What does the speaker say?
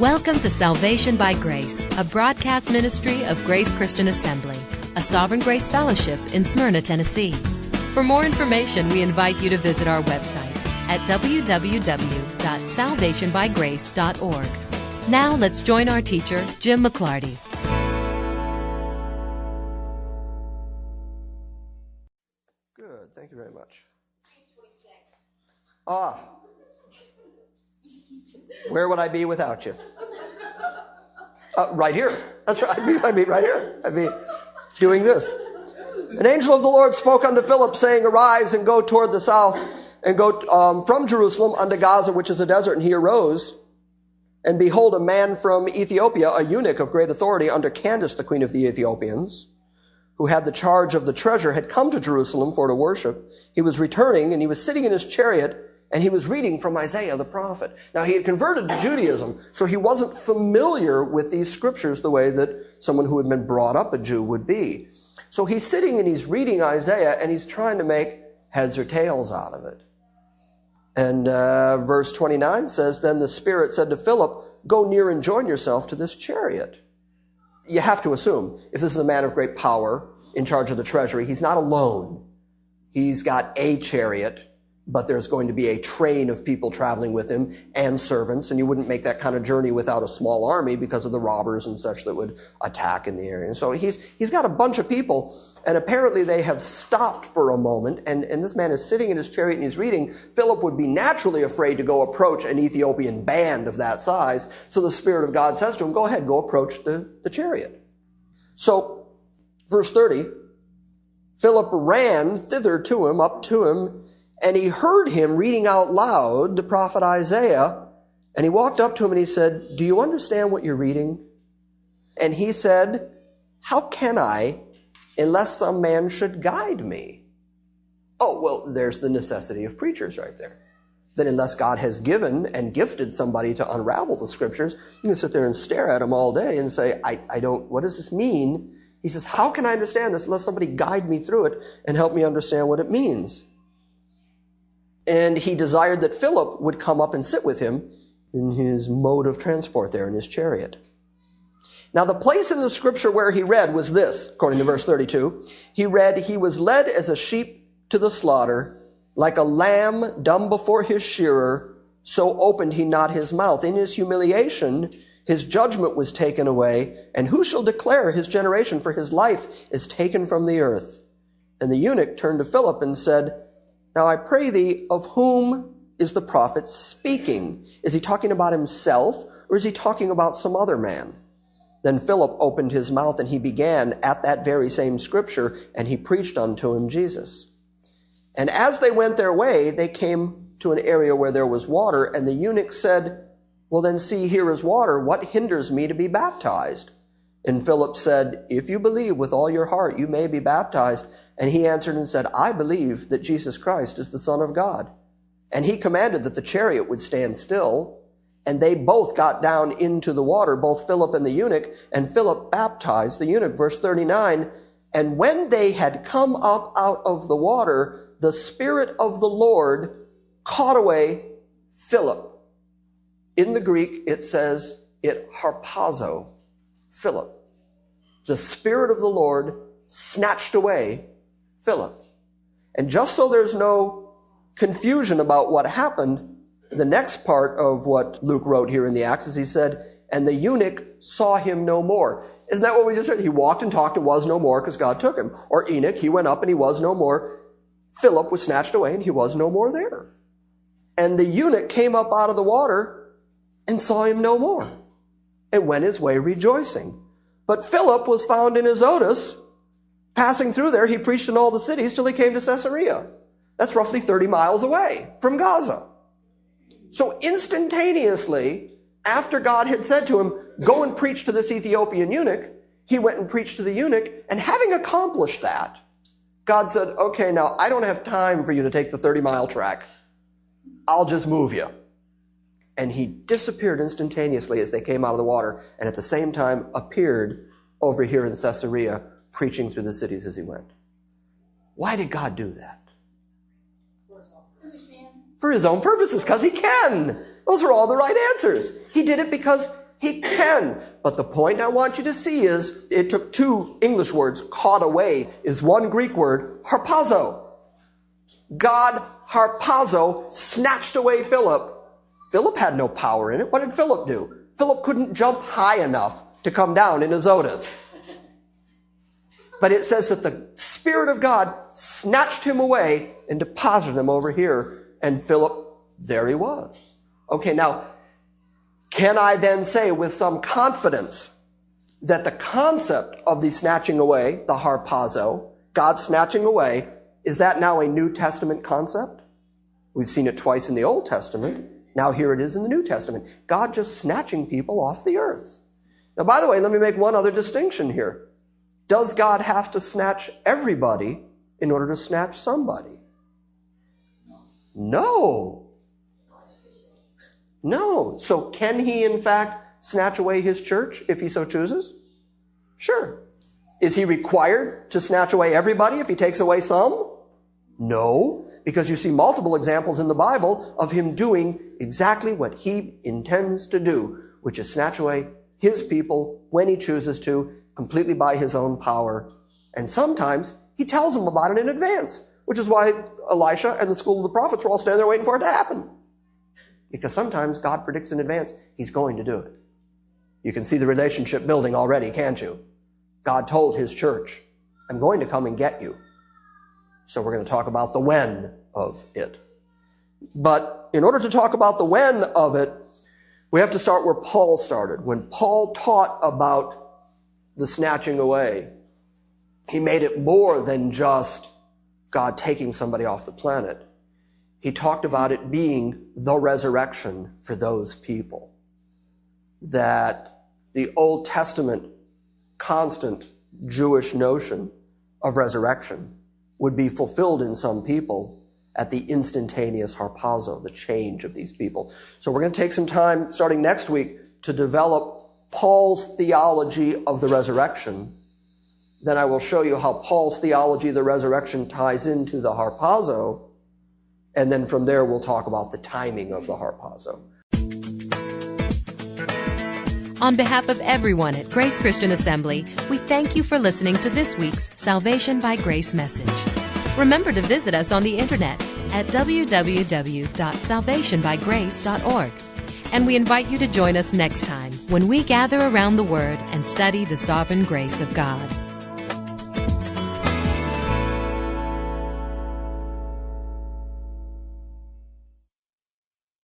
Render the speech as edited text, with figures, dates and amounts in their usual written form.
Welcome to Salvation by Grace, a broadcast ministry of Grace Christian Assembly, a Sovereign Grace Fellowship in Smyrna, Tennessee. For more information, we invite you to visit our website at www.salvationbygrace.org. Now let's join our teacher, Jim McClarty. Good, thank you very much. Where would I be without you? Right here. That's right. I'd be right here. I'd be doing this. An angel of the Lord spoke unto Philip, saying, Arise and go toward the south, and go from Jerusalem unto Gaza, which is a desert. And he arose, and behold, a man from Ethiopia, a eunuch of great authority under Candace, the queen of the Ethiopians, who had the charge of the treasure, had come to Jerusalem for to worship. He was returning, and he was sitting in his chariot, and he was reading from Isaiah the prophet. Now, he had converted to Judaism, so he wasn't familiar with these scriptures the way that someone who had been brought up a Jew would be. So he's sitting and he's reading Isaiah, and he's trying to make heads or tails out of it. And verse 29 says, Then the Spirit said to Philip, Go near and join yourself to this chariot. You have to assume, if this is a man of great power in charge of the treasury, he's not alone. He's got a chariot, but there's going to be a train of people traveling with him and servants, and you wouldn't make that kind of journey without a small army because of the robbers and such that would attack in the area. And so he's got a bunch of people, and apparently they have stopped for a moment, and this man is sitting in his chariot and he's reading. Philip would be naturally afraid to go approach an Ethiopian band of that size, so the Spirit of God says to him, Go ahead, go approach the chariot. So, verse 30, Philip ran thither to him, up to him, and he heard him reading out loud the prophet Isaiah, and he walked up to him and he said, Do you understand what you're reading? And he said, How can I, unless some man should guide me? Oh, well, there's the necessity of preachers right there. That unless God has given and gifted somebody to unravel the scriptures, you can sit there and stare at them all day and say, I don't, what does this mean? He says, How can I understand this unless somebody guide me through it and help me understand what it means? And he desired that Philip would come up and sit with him in his mode of transport there in his chariot. Now, the place in the scripture where he read was this, according to verse 32. He read, He was led as a sheep to the slaughter, like a lamb dumb before his shearer, so opened he not his mouth. In his humiliation, his judgment was taken away, and who shall declare his generation? For his life is taken from the earth. And the eunuch turned to Philip and said, Now I pray thee, of whom is the prophet speaking? Is he talking about himself, or is he talking about some other man? Then Philip opened his mouth, and he began at that very same scripture, and he preached unto him Jesus. And as they went their way, they came to an area where there was water, and the eunuch said, Well then see, here is water. What hinders me to be baptized? And Philip said, If you believe with all your heart, you may be baptized. And he answered and said, I believe that Jesus Christ is the Son of God. And he commanded that the chariot would stand still. And they both got down into the water, both Philip and the eunuch. And Philip baptized the eunuch. Verse 39, And when they had come up out of the water, the Spirit of the Lord caught away Philip. In the Greek, it says, it harpazo, Philip. The Spirit of the Lord snatched away Philip. And just so there's no confusion about what happened, the next part of what Luke wrote here in the Acts is he said, And the eunuch saw him no more. Isn't that what we just read? He walked and talked and was no more because God took him. Or Enoch, he went up and he was no more. Philip was snatched away and he was no more there. And the eunuch came up out of the water and saw him no more and went his way rejoicing. But Philip was found in Azotus. Passing through there, he preached in all the cities till he came to Caesarea. That's roughly 30 miles away from Gaza. So instantaneously, after God had said to him, Go and preach to this Ethiopian eunuch, he went and preached to the eunuch. And having accomplished that, God said, Okay, now I don't have time for you to take the 30-mile track. I'll just move you. And he disappeared instantaneously as they came out of the water, and at the same time appeared over here in Caesarea, preaching through the cities as he went. Why did God do that? For his own purposes, because he can. Those are all the right answers. He did it because He can. But the point I want you to see is it took two English words. Caught away is one Greek word, harpazo. God, harpazo, snatched away Philip. Philip had no power in it. What did Philip do? Philip couldn't jump high enough to come down in Azotus. But it says that the Spirit of God snatched him away and deposited him over here. And Philip, there he was. Okay, now, can I then say with some confidence that the concept of the snatching away, the harpazo, God snatching away, is that now a New Testament concept? We've seen it twice in the Old Testament. Now here it is in the New Testament. God just snatching people off the earth. Now, by the way, let me make one other distinction here. Does God have to snatch everybody in order to snatch somebody? No. No. So can he, in fact, snatch away his church if he so chooses? Sure. Is he required to snatch away everybody if he takes away some? No, because you see multiple examples in the Bible of him doing exactly what he intends to do, which is snatch away his people when he chooses to, completely by his own power. And sometimes he tells them about it in advance, which is why Elisha and the school of the prophets were all standing there waiting for it to happen. Because sometimes God predicts in advance he's going to do it. You can see the relationship building already, can't you? God told his church, I'm going to come and get you. So we're going to talk about the when of it. But in order to talk about the when of it, we have to start where Paul started. When Paul taught about the snatching away, he made it more than just God taking somebody off the planet. He talked about it being the resurrection for those people. That the Old Testament constant Jewish notion of resurrection would be fulfilled in some people at the instantaneous harpazo, the change of these people. So we're going to take some time starting next week to develop Paul's theology of the resurrection. Then I will show you how Paul's theology of the resurrection ties into the harpazo. And then from there we'll talk about the timing of the harpazo. On behalf of everyone at Grace Christian Assembly, we thank you for listening to this week's Salvation by Grace message. Remember to visit us on the internet at www.salvationbygrace.org. And we invite you to join us next time when we gather around the Word and study the sovereign grace of God.